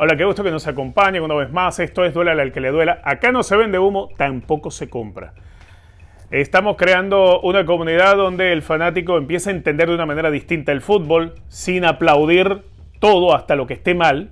Hola, qué gusto que nos acompañen una vez más. Esto es Duela al que le duela. Acá no se vende humo, tampoco se compra. Estamos creando una comunidad donde el fanático empieza a entender de una manera distinta el fútbol, sin aplaudir todo hasta lo que esté mal,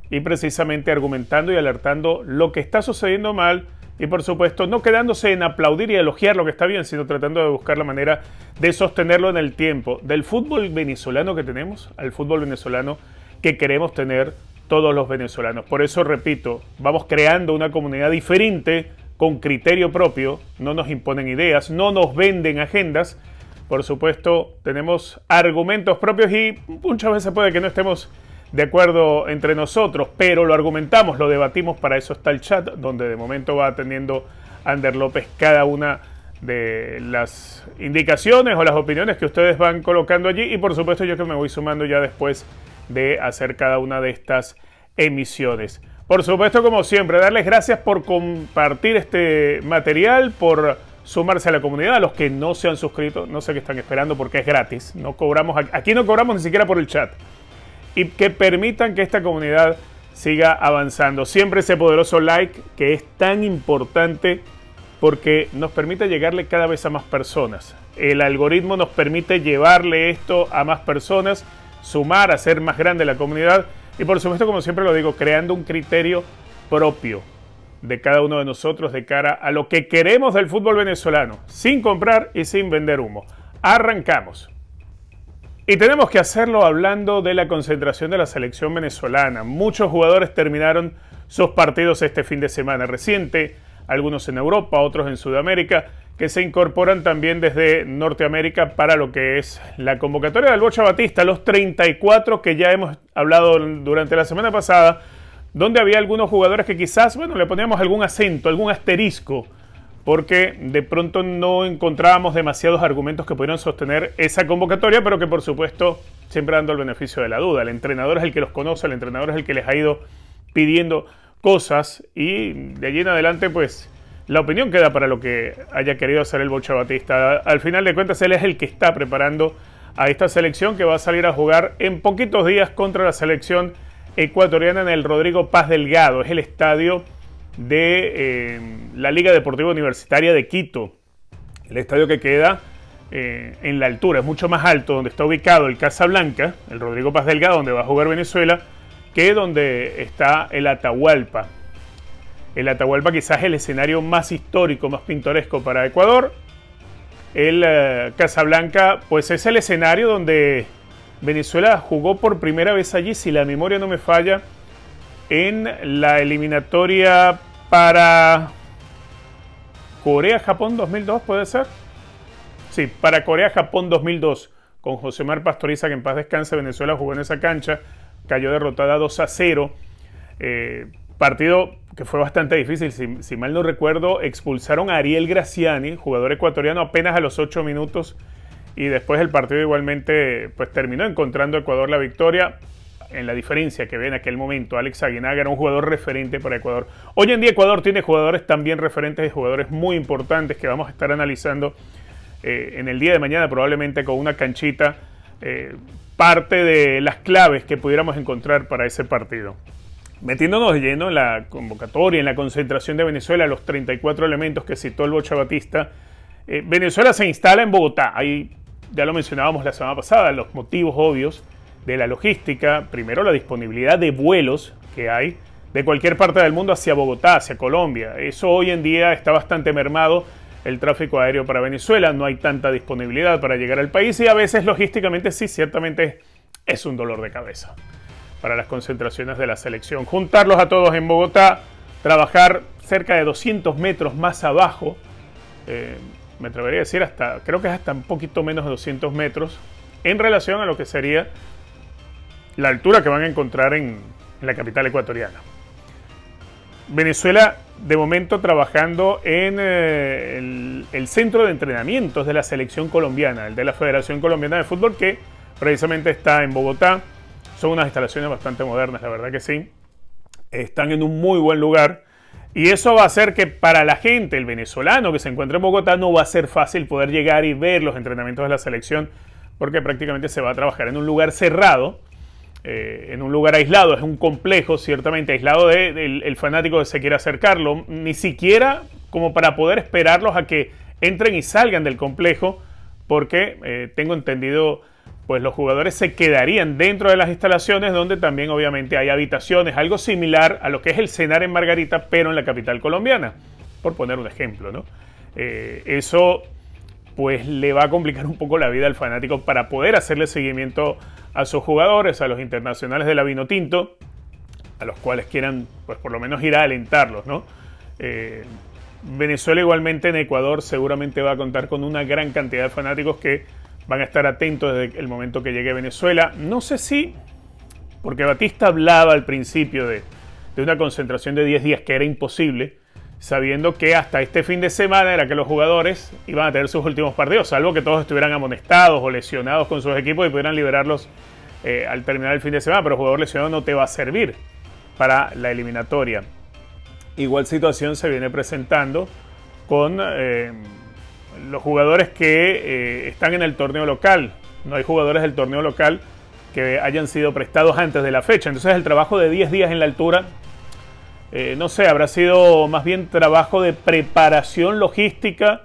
y precisamente argumentando y alertando lo que está sucediendo mal, y por supuesto no quedándose en aplaudir y elogiar lo que está bien, sino tratando de buscar la manera de sostenerlo en el tiempo. Del fútbol venezolano que tenemos al fútbol venezolano que queremos tener todos los venezolanos. Por eso repito, vamos creando una comunidad diferente, con criterio propio, no nos imponen ideas, no nos venden agendas. Por supuesto, tenemos argumentos propios y muchas veces puede que no estemos de acuerdo entre nosotros, pero lo argumentamos, lo debatimos, para eso está el chat, donde de momento va atendiendo Ander López cada una de las indicaciones o las opiniones que ustedes van colocando allí, y por supuesto yo que me voy sumando ya después de hacer cada una de estas emisiones. Por supuesto, como siempre, darles gracias por compartir este material, por sumarse a la comunidad. A los que no se han suscrito, no sé qué están esperando porque es gratis. No cobramos, aquí no cobramos ni siquiera por el chat. Y que permitan que esta comunidad siga avanzando. Siempre ese poderoso like que es tan importante porque nos permite llegarle cada vez a más personas. El algoritmo nos permite llevarle esto a más personas, sumar, hacer más grande la comunidad. Y por supuesto, como siempre lo digo, creando un criterio propio de cada uno de nosotros de cara a lo que queremos del fútbol venezolano, sin comprar y sin vender humo. Arrancamos. Y tenemos que hacerlo hablando de la concentración de la selección venezolana. Muchos jugadores terminaron sus partidos este fin de semana reciente, algunos en Europa, otros en Sudamérica, que se incorporan también desde Norteamérica para lo que es la convocatoria del Bocha Batista, los 34 que ya hemos hablado durante la semana pasada, donde había algunos jugadores que quizás, le poníamos algún acento, algún asterisco, porque de pronto no encontrábamos demasiados argumentos que pudieran sostener esa convocatoria, pero que por supuesto siempre dando el beneficio de la duda. El entrenador es el que los conoce, el entrenador es el que les ha ido pidiendo cosas, y de allí en adelante pues la opinión queda para lo que haya querido hacer el Bocha Batista. Al final de cuentas, él es el que está preparando a esta selección que va a salir a jugar en poquitos días contra la selección ecuatoriana en el Rodrigo Paz Delgado. Es el estadio de la Liga Deportiva Universitaria de Quito. El estadio que queda en la altura, es mucho más alto donde está ubicado el Casablanca, el Rodrigo Paz Delgado, donde va a jugar Venezuela, que donde está el Atahualpa. El Atahualpa quizás es el escenario más histórico, más pintoresco para Ecuador. El Casablanca pues es el escenario donde Venezuela jugó por primera vez allí, si la memoria no me falla, en la eliminatoria para Corea-Japón 2002, ¿puede ser? Sí, para Corea-Japón 2002, con Josemar Pastoriza, que en paz descanse. Venezuela jugó en esa cancha, cayó derrotada 2-0. Partido que fue bastante difícil, si mal no recuerdo, expulsaron a Ariel Graciani, jugador ecuatoriano, apenas a los 8 minutos, y después el partido igualmente pues terminó encontrando Ecuador la victoria, en la diferencia que ve en aquel momento. Alex Aguinaga era un jugador referente para Ecuador. Hoy en día Ecuador tiene jugadores también referentes y jugadores muy importantes que vamos a estar analizando en el día de mañana, probablemente con una canchita, parte de las claves que pudiéramos encontrar para ese partido. Metiéndonos de lleno en la convocatoria, en la concentración de Venezuela, los 34 elementos que citó el Bocha Batista, Venezuela se instala en Bogotá. Ahí ya lo mencionábamos la semana pasada, los motivos obvios de la logística. Primero, la disponibilidad de vuelos que hay de cualquier parte del mundo hacia Bogotá, hacia Colombia. Eso hoy en día está bastante mermado, el tráfico aéreo para Venezuela. No hay tanta disponibilidad para llegar al país, y a veces logísticamente sí, ciertamente es un dolor de cabeza para las concentraciones de la selección. Juntarlos a todos en Bogotá, trabajar cerca de 200 metros más abajo, me atrevería a decir creo que es hasta un poquito menos de 200 metros, en relación a lo que sería la altura que van a encontrar en la capital ecuatoriana. Venezuela, de momento, trabajando en el centro de entrenamientos de la selección colombiana, el de la Federación Colombiana de Fútbol, que precisamente está en Bogotá. Son unas instalaciones bastante modernas, la verdad que sí. Están en un muy buen lugar. Y eso va a hacer que para la gente, el venezolano que se encuentra en Bogotá, no va a ser fácil poder llegar y ver los entrenamientos de la selección, porque prácticamente se va a trabajar en un lugar cerrado, en un lugar aislado, es un complejo ciertamente aislado del fanático que se quiere acercarlo, ni siquiera como para poder esperarlos a que entren y salgan del complejo, porque tengo entendido, pues los jugadores se quedarían dentro de las instalaciones, donde también obviamente hay habitaciones, algo similar a lo que es el Cenar en Margarita, pero en la capital colombiana, por poner un ejemplo, ¿no? Eso pues le va a complicar un poco la vida al fanático para poder hacerle seguimiento a sus jugadores, a los internacionales de la Vinotinto, a los cuales quieran pues por lo menos ir a alentarlos, ¿no? Venezuela igualmente en Ecuador seguramente va a contar con una gran cantidad de fanáticos que van a estar atentos desde el momento que llegue a Venezuela. No sé si, porque Batista hablaba al principio de una concentración de 10 días que era imposible, sabiendo que hasta este fin de semana era que los jugadores iban a tener sus últimos partidos, salvo que todos estuvieran amonestados o lesionados con sus equipos y pudieran liberarlos al terminar el fin de semana, pero el jugador lesionado no te va a servir para la eliminatoria. Igual situación se viene presentando con los jugadores que están en el torneo local. No hay jugadores del torneo local que hayan sido prestados antes de la fecha. Entonces el trabajo de 10 días en la altura, no sé, habrá sido más bien trabajo de preparación logística.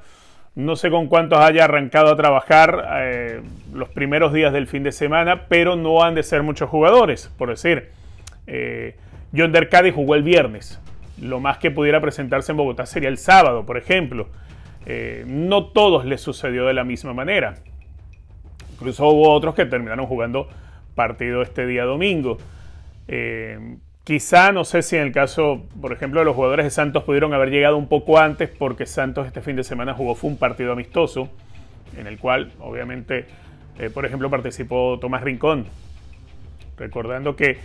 No sé con cuántos haya arrancado a trabajar los primeros días del fin de semana, pero no han de ser muchos jugadores. Por decir, Yonder Cádiz jugó el viernes. Lo más que pudiera presentarse en Bogotá sería el sábado, por ejemplo. No todos les sucedió de la misma manera. Incluso hubo otros que terminaron jugando partido este día domingo. Quizá, no sé si en el caso, por ejemplo, de los jugadores de Santos pudieron haber llegado un poco antes, porque Santos este fin de semana fue un partido amistoso, en el cual, obviamente, por ejemplo, participó Tomás Rincón. Recordando que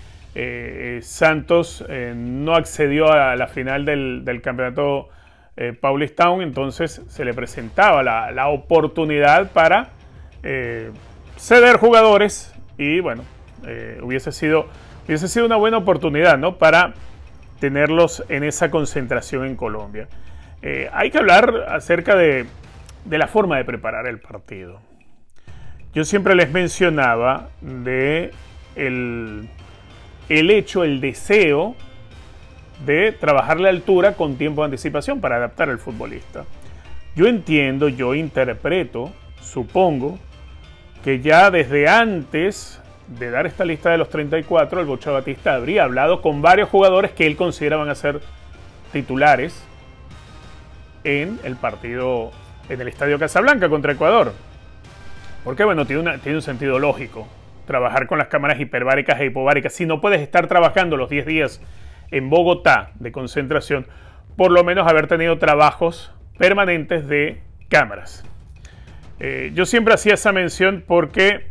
Santos no accedió a la final del campeonato Paulistown, entonces se le presentaba la oportunidad para ceder jugadores y bueno, hubiese sido una buena oportunidad, ¿no?, para tenerlos en esa concentración en Colombia. Hay que hablar acerca de la forma de preparar el partido. Yo siempre les mencionaba de el deseo de trabajar la altura con tiempo de anticipación para adaptar al futbolista. Yo entiendo, yo interpreto, supongo, que ya desde antes de dar esta lista de los 34, el Bocha Batista habría hablado con varios jugadores que él considera van a ser titulares en el partido en el Estadio Casablanca contra Ecuador. Porque bueno, tiene un sentido lógico trabajar con las cámaras hiperbáricas e hipobáricas. Si no puedes estar trabajando los 10 días en Bogotá de concentración, por lo menos haber tenido trabajos permanentes de cámaras. Yo siempre hacía esa mención porque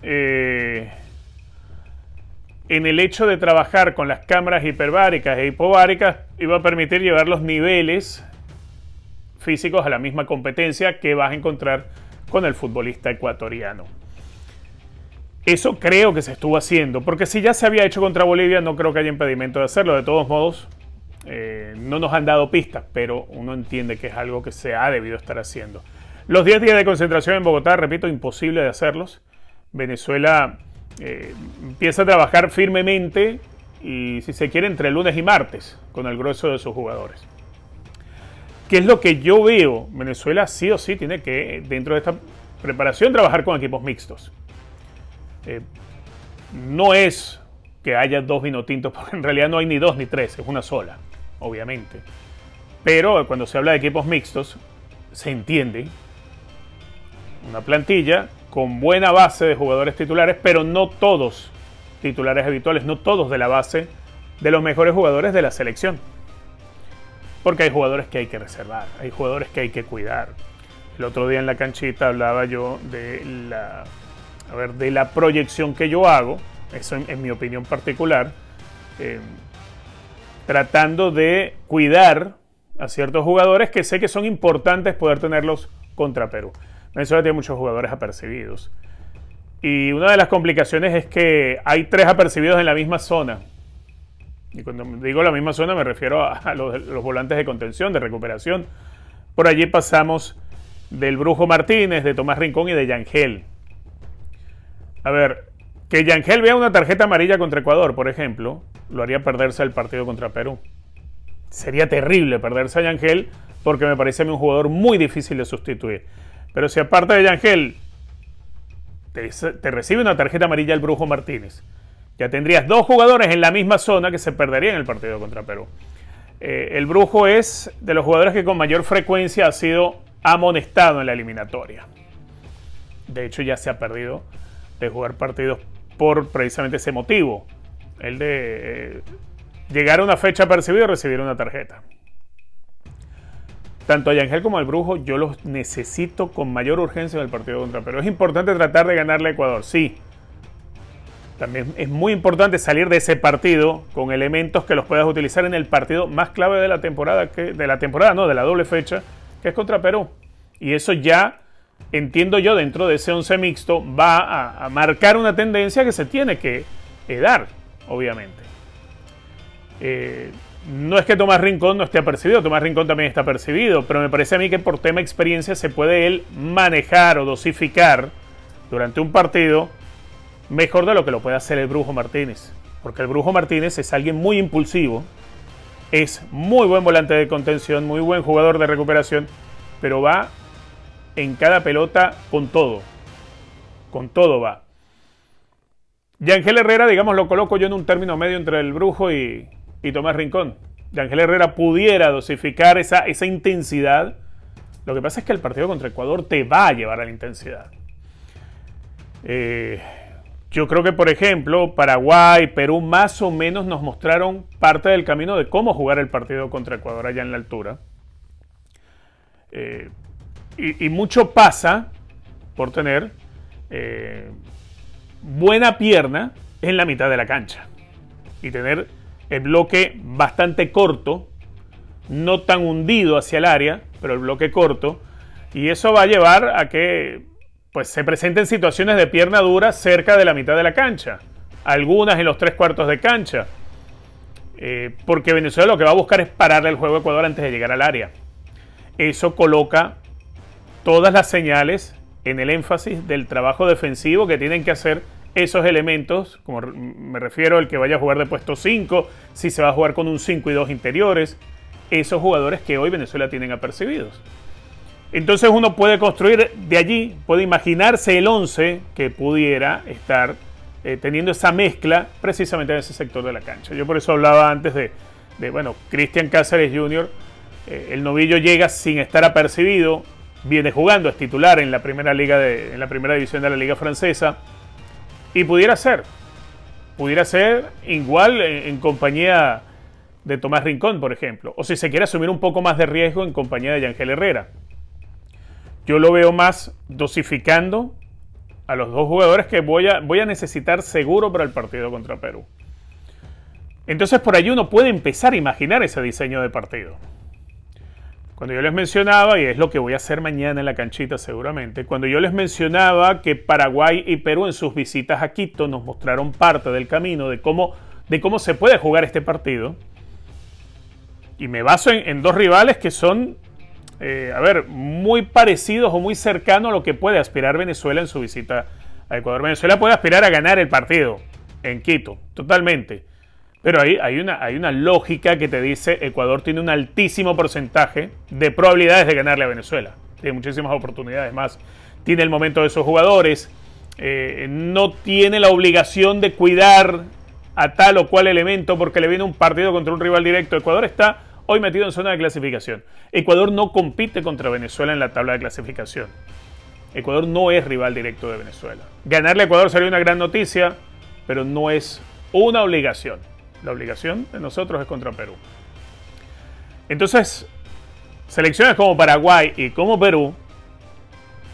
en el hecho de trabajar con las cámaras hiperbáricas e hipobáricas iba a permitir llevar los niveles físicos a la misma competencia que vas a encontrar con el futbolista ecuatoriano. Eso creo que se estuvo haciendo, porque si ya se había hecho contra Bolivia, no creo que haya impedimento de hacerlo. De todos modos, no nos han dado pistas, pero uno entiende que es algo que se ha debido estar haciendo. Los 10 días de concentración en Bogotá, repito, imposible de hacerlos. Venezuela empieza a trabajar firmemente y, si se quiere, entre lunes y martes con el grueso de sus jugadores. ¿Qué es lo que yo veo? Venezuela sí o sí tiene que, dentro de esta preparación, trabajar con equipos mixtos. No es que haya dos vinotintos, porque en realidad no hay ni dos ni tres, es una sola, obviamente. Pero cuando se habla de equipos mixtos, se entiende una plantilla con buena base de jugadores titulares, pero no todos titulares habituales, no todos de la base de los mejores jugadores de la selección. Porque hay jugadores que hay que reservar, hay jugadores que hay que cuidar. El otro día en la canchita hablaba yo de la proyección que yo hago, eso en mi opinión particular, tratando de cuidar a ciertos jugadores que sé que son importantes poder tenerlos contra Perú. Venezuela tiene muchos jugadores apercibidos. Y una de las complicaciones es que hay 3 apercibidos en la misma zona. Y cuando digo la misma zona me refiero a los volantes de contención, de recuperación. Por allí pasamos del Brujo Martínez, de Tomás Rincón y de Yangel. A ver, Que Yangel vea una tarjeta amarilla contra Ecuador, por ejemplo, lo haría perderse el partido contra Perú. Sería terrible perderse a Yangel porque me parece a mí un jugador muy difícil de sustituir. Pero si aparte de Yangel te recibe una tarjeta amarilla el Brujo Martínez, ya tendrías dos jugadores en la misma zona que se perderían en el partido contra Perú. El Brujo es de los jugadores que con mayor frecuencia ha sido amonestado en la eliminatoria. De hecho, ya se ha perdido de jugar partidos por precisamente ese motivo. El de llegar a una fecha percibida y recibir una tarjeta. Tanto a Yangel como al Brujo yo los necesito con mayor urgencia en el partido contra Perú. Es importante tratar de ganarle a Ecuador, sí. También es muy importante salir de ese partido con elementos que los puedas utilizar en el partido más clave de la temporada, de la doble fecha, que es contra Perú. Y eso ya, entiendo yo, dentro de ese 11 mixto, va a marcar una tendencia que se tiene que dar, obviamente. No es que Tomás Rincón no esté apercibido, Tomás Rincón también está apercibido, pero me parece a mí que por tema experiencia se puede él manejar o dosificar durante un partido mejor de lo que lo puede hacer el Brujo Martínez. Porque el Brujo Martínez es alguien muy impulsivo, es muy buen volante de contención, muy buen jugador de recuperación, pero va en cada pelota con todo va. Yangel Herrera, digamos, lo coloco yo en un término medio entre el Brujo y Tomás Rincón. Yangel Herrera pudiera dosificar esa intensidad. Lo que pasa es que el partido contra Ecuador te va a llevar a la intensidad. Yo creo que, por ejemplo, Paraguay, Perú, más o menos nos mostraron parte del camino de cómo jugar el partido contra Ecuador allá en la altura. Y mucho pasa por tener buena pierna en la mitad de la cancha. Y tener el bloque bastante corto, no tan hundido hacia el área, pero el bloque corto. Y eso va a llevar a que pues se presenten situaciones de pierna dura cerca de la mitad de la cancha, algunas en los 3/4 de cancha, porque Venezuela lo que va a buscar es pararle el juego a Ecuador antes de llegar al área. Eso coloca todas las señales en el énfasis del trabajo defensivo que tienen que hacer esos elementos, como me refiero al que vaya a jugar de puesto 5, si se va a jugar con un 5 y 2 interiores, esos jugadores que hoy Venezuela tienen apercibidos. Entonces uno puede construir de allí, puede imaginarse el 11 que pudiera estar teniendo esa mezcla precisamente en ese sector de la cancha. Yo por eso hablaba antes de Cristian Cáceres Jr., el novillo llega sin estar apercibido, viene jugando, es titular en la primera división de la liga francesa, y pudiera ser igual en compañía de Tomás Rincón, por ejemplo, o si se quiere asumir un poco más de riesgo en compañía de Yangel Herrera. Yo lo veo más dosificando a los dos jugadores que voy a necesitar seguro para el partido contra Perú. Entonces por allí uno puede empezar a imaginar ese diseño de partido. Cuando yo les mencionaba, y es lo que voy a hacer mañana en la canchita seguramente, cuando yo les mencionaba que Paraguay y Perú en sus visitas a Quito nos mostraron parte del camino de cómo se puede jugar este partido, y me baso en dos rivales que son muy parecidos o muy cercanos a lo que puede aspirar Venezuela en su visita a Ecuador. Venezuela puede aspirar a ganar el partido en Quito, totalmente. Pero ahí hay una lógica que te dice Ecuador tiene un altísimo porcentaje de probabilidades de ganarle a Venezuela. Tiene muchísimas oportunidades más. Tiene el momento de sus jugadores. No tiene la obligación de cuidar a tal o cual elemento porque le viene un partido contra un rival directo. Ecuador está hoy metido en zona de clasificación. Ecuador no compite contra Venezuela en la tabla de clasificación. Ecuador no es rival directo de Venezuela. Ganarle a Ecuador sería una gran noticia, pero no es una obligación. La obligación de nosotros es contra Perú. Entonces, selecciones como Paraguay y como Perú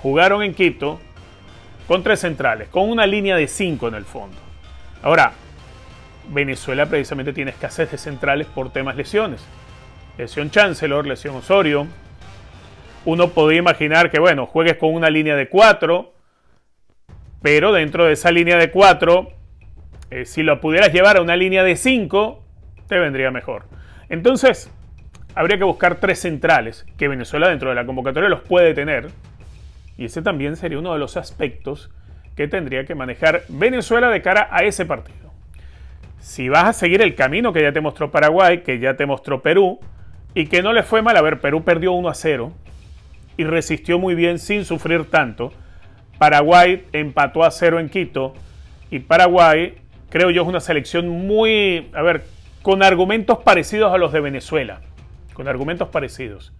jugaron en Quito con tres centrales, con una línea de 5 en el fondo. Ahora, Venezuela precisamente tiene escasez de centrales por temas lesiones. Lesión Chancellor, lesión Osorio. Uno podría imaginar que, juegues con una línea de 4, pero dentro de esa línea de 4, si lo pudieras llevar a una línea de 5, te vendría mejor. Entonces, habría que buscar tres centrales, que Venezuela dentro de la convocatoria los puede tener. Y ese también sería uno de los aspectos que tendría que manejar Venezuela de cara a ese partido. Si vas a seguir el camino que ya te mostró Paraguay, que ya te mostró Perú, y que no le fue mal, a ver, Perú perdió 1-0 y resistió muy bien sin sufrir tanto. Paraguay empató a 0 en Quito, y Paraguay, creo yo, es una selección muy, a ver, con argumentos parecidos a los de Venezuela, con argumentos parecidos.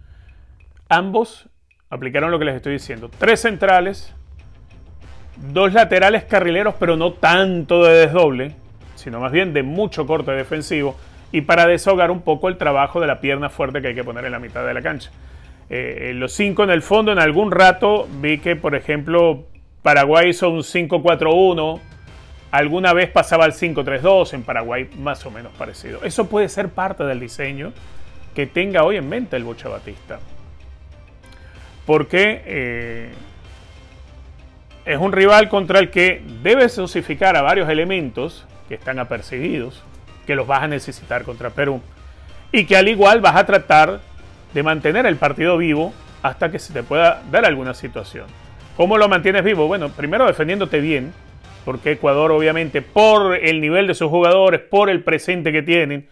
Ambos aplicaron lo que les estoy diciendo. 3 centrales, 2 laterales carrileros, pero no tanto de desdoble, sino más bien de mucho corte defensivo, y para desahogar un poco el trabajo de la pierna fuerte que hay que poner en la mitad de la cancha. Los 5 en el fondo, en algún rato vi que, por ejemplo, Paraguay hizo un 5-4-1, alguna vez pasaba al 5-3-2, en Paraguay más o menos parecido. Eso puede ser parte del diseño que tenga hoy en mente el Bocha Batista. Porque es un rival contra el que debes dosificar a varios elementos que están apercibidos, que los vas a necesitar contra Perú, y que al igual vas a tratar de mantener el partido vivo hasta que se te pueda dar alguna situación. ¿Cómo lo mantienes vivo? Bueno, primero defendiéndote bien, porque Ecuador obviamente por el nivel de sus jugadores, por el presente que tienen,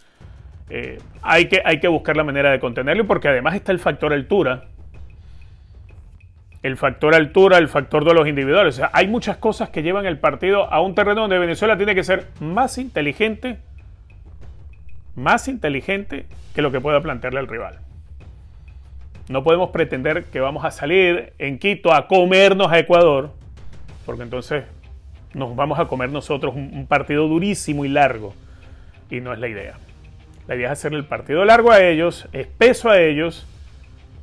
hay que buscar la manera de contenerlo, porque además está el factor altura. El factor altura, el factor de los individuales. O sea, hay muchas cosas que llevan el partido a un terreno donde Venezuela tiene que ser más inteligente que lo que pueda plantearle al rival. No podemos pretender que vamos a salir en Quito a comernos a Ecuador, porque entonces nos vamos a comer nosotros un partido durísimo y largo, y no es la idea. La idea es hacerle el partido largo a ellos, espeso a ellos,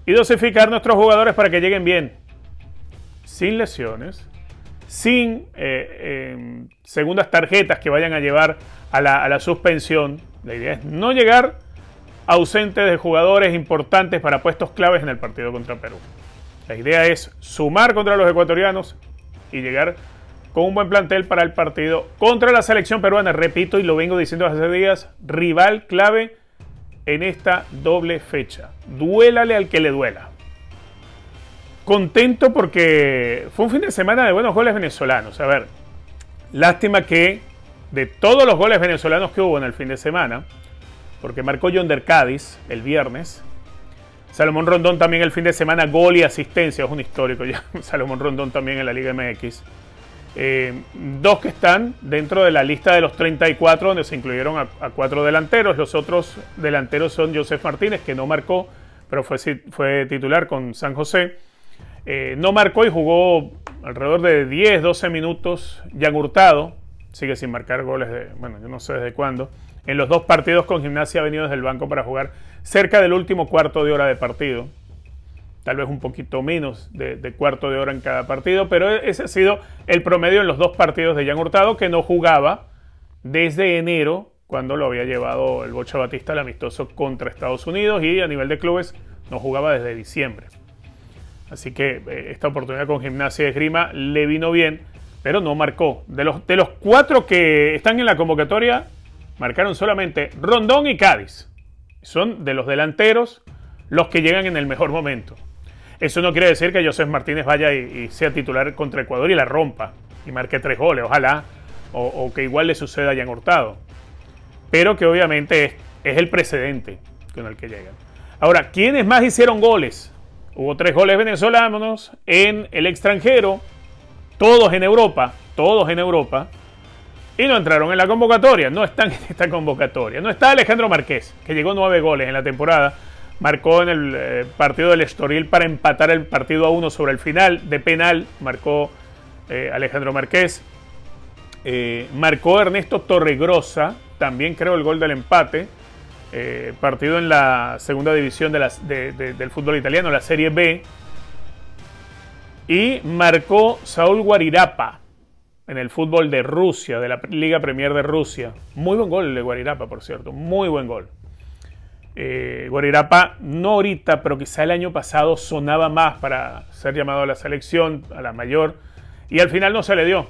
y dosificar nuestros jugadores para que lleguen bien, sin lesiones, sin segundas tarjetas que vayan a llevar a la suspensión. La idea es no llegar ausentes de jugadores importantes para puestos claves en el partido contra Perú. La idea es sumar contra los ecuatorianos y llegar con un buen plantel para el partido contra la selección peruana. Repito, y lo vengo diciendo hace días, rival clave en esta doble fecha. Duélale al que le duela. Contento porque fue un fin de semana de buenos goles venezolanos. A ver, lástima que de todos los goles venezolanos que hubo en el fin de semana, porque marcó Yonder Cádiz el viernes, Salomón Rondón también el fin de semana, gol y asistencia, es un histórico ya, Salomón Rondón también en la Liga MX. 2 que están dentro de la lista de los 34, donde se incluyeron a 4 delanteros. Los otros delanteros son Joseph Martínez, que no marcó, pero fue titular con San José. No marcó y jugó alrededor de 10-12 minutos. Jan Hurtado sigue sin marcar goles, bueno, yo no sé desde cuándo. En los 2 partidos con Gimnasia ha venido desde el banco para jugar cerca del último cuarto de hora de partido. Tal vez un poquito menos de cuarto de hora en cada partido, pero ese ha sido el promedio en los 2 partidos de Jan Hurtado, que no jugaba desde enero, cuando lo había llevado el Bocha Batista al amistoso contra Estados Unidos, y a nivel de clubes no jugaba desde diciembre. Así que esta oportunidad con Gimnasia de Esgrima le vino bien, pero no marcó. De los 4 que están en la convocatoria, marcaron solamente Rondón y Cádiz. Son de los delanteros los que llegan en el mejor momento. Eso no quiere decir que Joseph Martínez vaya y sea titular contra Ecuador y la rompa y marque 3 goles, ojalá, o que igual le suceda a Jan Hurtado. Pero que obviamente es el precedente con el que llegan. Ahora, ¿quiénes más hicieron goles? Hubo 3 goles venezolanos en el extranjero, todos en Europa, y no entraron en la convocatoria, no están en esta convocatoria. No está Alejandro Márquez, que llegó 9 goles en la temporada, marcó en el partido del Estoril para empatar el partido a 1 sobre el final, de penal, marcó Alejandro Márquez. Marcó Ernesto Torregrosa, también creo el gol del empate, partido en la segunda división del fútbol italiano, la Serie B. Y marcó Saúl Guarirapa en el fútbol de Rusia, de la Liga Premier de Rusia. Muy buen gol el de Guarirapa, por cierto, muy buen gol. Guarirapa, no ahorita, pero quizá el año pasado sonaba más para ser llamado a la selección, a la mayor, y al final no se le dio.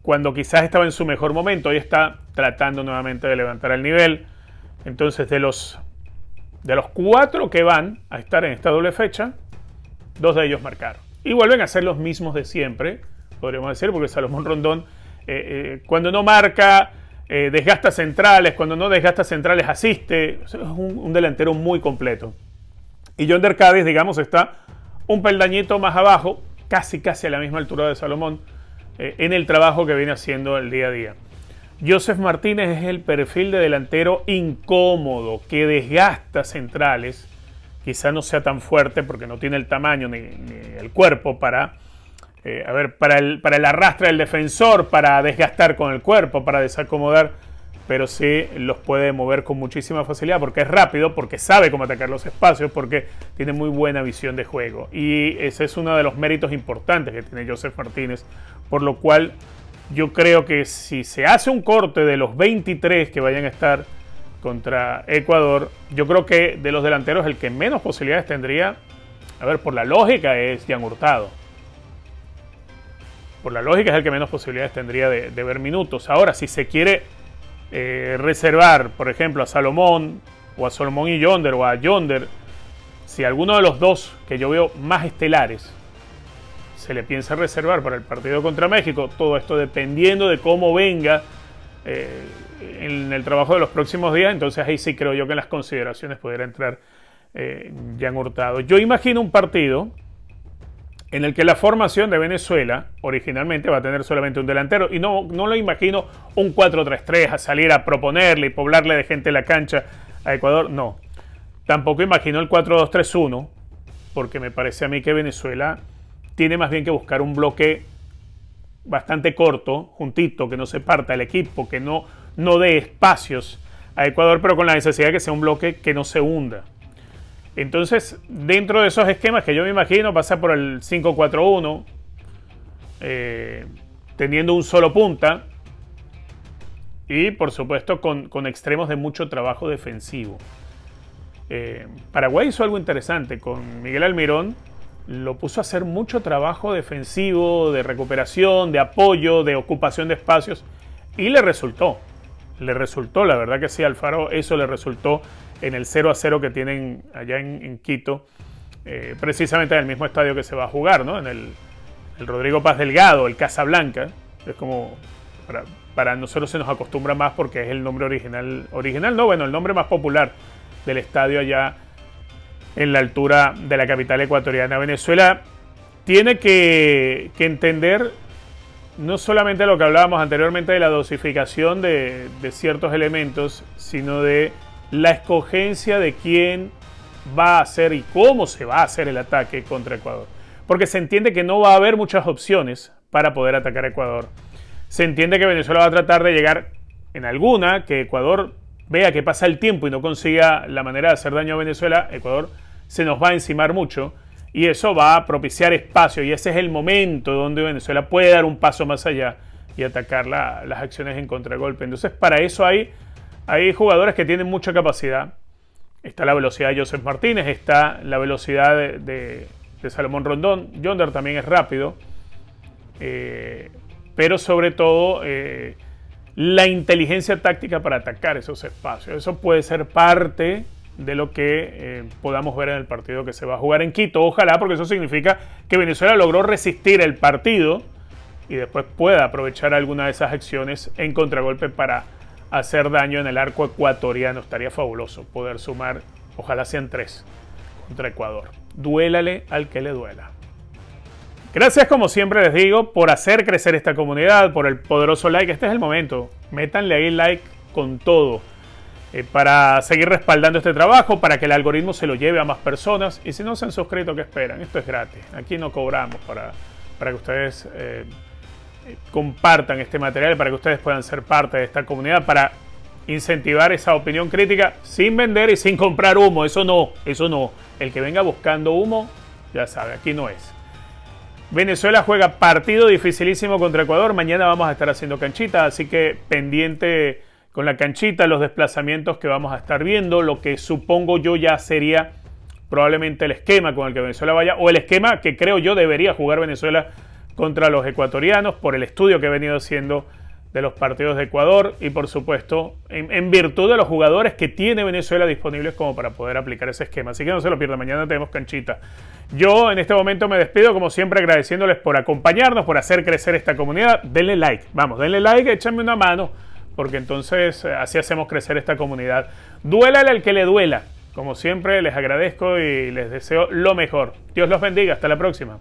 Cuando quizás estaba en su mejor momento, hoy está tratando nuevamente de levantar el nivel. Entonces, de los 4 que van a estar en esta doble fecha, 2 de ellos marcaron. y vuelven a ser los mismos de siempre, podríamos decir, porque Salomón Rondón, cuando no marca, desgasta centrales, cuando no desgasta centrales, asiste. O sea, es un delantero muy completo. Y Yonder Cádiz, digamos, está un peldañito más abajo, casi a la misma altura de Salomón, en el trabajo que viene haciendo el día a día. Joseph Martínez es el perfil de delantero incómodo, que desgasta centrales. Quizá no sea tan fuerte porque no tiene el tamaño ni el cuerpo para el arrastre del defensor, para desgastar con el cuerpo, para desacomodar, pero sí los puede mover con muchísima facilidad porque es rápido, porque sabe cómo atacar los espacios, porque tiene muy buena visión de juego. Y ese es uno de los méritos importantes que tiene Joseph Martínez, por lo cual yo creo que si se hace un corte de los 23 que vayan a estar contra Ecuador, yo creo que de los delanteros el que menos posibilidades tendría, por la lógica, es Jan Hurtado. Por la lógica es el que menos posibilidades tendría de ver minutos. Ahora, si se quiere reservar, por ejemplo, a Salomón, o a Salomón y Yonder, o a Yonder, si alguno de los dos que yo veo más estelares se le piensa reservar para el partido contra México, todo esto dependiendo de cómo venga en el trabajo de los próximos días, entonces ahí sí creo yo que en las consideraciones pudiera entrar Jan Hurtado. Yo imagino un partido en el que la formación de Venezuela originalmente va a tener solamente un delantero, y no lo imagino un 4-3-3 a salir a proponerle y poblarle de gente la cancha a Ecuador, no. Tampoco imagino el 4-2-3-1, porque me parece a mí que Venezuela tiene más bien que buscar un bloque bastante corto, juntito, que no se parta el equipo, que no dé espacios a Ecuador, pero con la necesidad de que sea un bloque que no se hunda. Entonces, dentro de esos esquemas que yo me imagino, pasa por el 5-4-1, teniendo un solo punta y, por supuesto, con extremos de mucho trabajo defensivo. Paraguay hizo algo interesante con Miguel Almirón, lo puso a hacer mucho trabajo defensivo, de recuperación, de apoyo, de ocupación de espacios, y le resultó, la verdad que sí, Alfaro, eso le resultó en el 0-0 que tienen allá en Quito, precisamente en el mismo estadio que se va a jugar, ¿no? En el Rodrigo Paz Delgado, el Casablanca. Es como, para nosotros se nos acostumbra más porque es el nombre original no, bueno, el nombre más popular del estadio allá en la altura de la capital ecuatoriana. Venezuela tiene que entender no solamente lo que hablábamos anteriormente de la dosificación de ciertos elementos, sino de la escogencia de quién va a hacer y cómo se va a hacer el ataque contra Ecuador. Porque se entiende que no va a haber muchas opciones para poder atacar a Ecuador. Se entiende que Venezuela va a tratar de llegar en alguna, que Ecuador vea que pasa el tiempo y no consiga la manera de hacer daño a Venezuela. Ecuador se nos va a encimar mucho y eso va a propiciar espacio, y ese es el momento donde Venezuela puede dar un paso más allá y atacar las acciones en contragolpe. Entonces, para eso hay jugadores que tienen mucha capacidad. Está la velocidad de Joseph Martínez, está la velocidad de Salomón Rondón. Yonder también es rápido, pero sobre todo la inteligencia táctica para atacar esos espacios. Eso puede ser parte de lo que podamos ver en el partido que se va a jugar en Quito. Ojalá, porque eso significa que Venezuela logró resistir el partido y después pueda aprovechar alguna de esas acciones en contragolpe para hacer daño en el arco ecuatoriano. Estaría fabuloso poder sumar, ojalá sean 3 contra Ecuador. Duélale al que le duela. Gracias, como siempre les digo, por hacer crecer esta comunidad, por el poderoso like. Este es el momento. Métanle ahí like con todo para seguir respaldando este trabajo, para que el algoritmo se lo lleve a más personas. Y si no se han suscrito, ¿qué esperan? Esto es gratis. Aquí no cobramos para que ustedes compartan este material, para que ustedes puedan ser parte de esta comunidad, para incentivar esa opinión crítica sin vender y sin comprar humo. Eso no. El que venga buscando humo, ya sabe, aquí no es. Venezuela juega partido dificilísimo contra Ecuador. Mañana vamos a estar haciendo canchita, así que pendiente con la canchita, los desplazamientos que vamos a estar viendo, lo que supongo yo ya sería probablemente el esquema con el que Venezuela vaya, o el esquema que creo yo debería jugar Venezuela contra los ecuatorianos, por el estudio que he venido haciendo de los partidos de Ecuador y por supuesto en virtud de los jugadores que tiene Venezuela disponibles como para poder aplicar ese esquema. Así que no se lo pierdan, mañana tenemos canchita. Yo en este momento me despido como siempre agradeciéndoles por acompañarnos, por hacer crecer esta comunidad. Denle like, vamos, denle like, échenme una mano, porque entonces así hacemos crecer esta comunidad. Duélale al que le duela. Como siempre les agradezco y les deseo lo mejor. Dios los bendiga, hasta la próxima.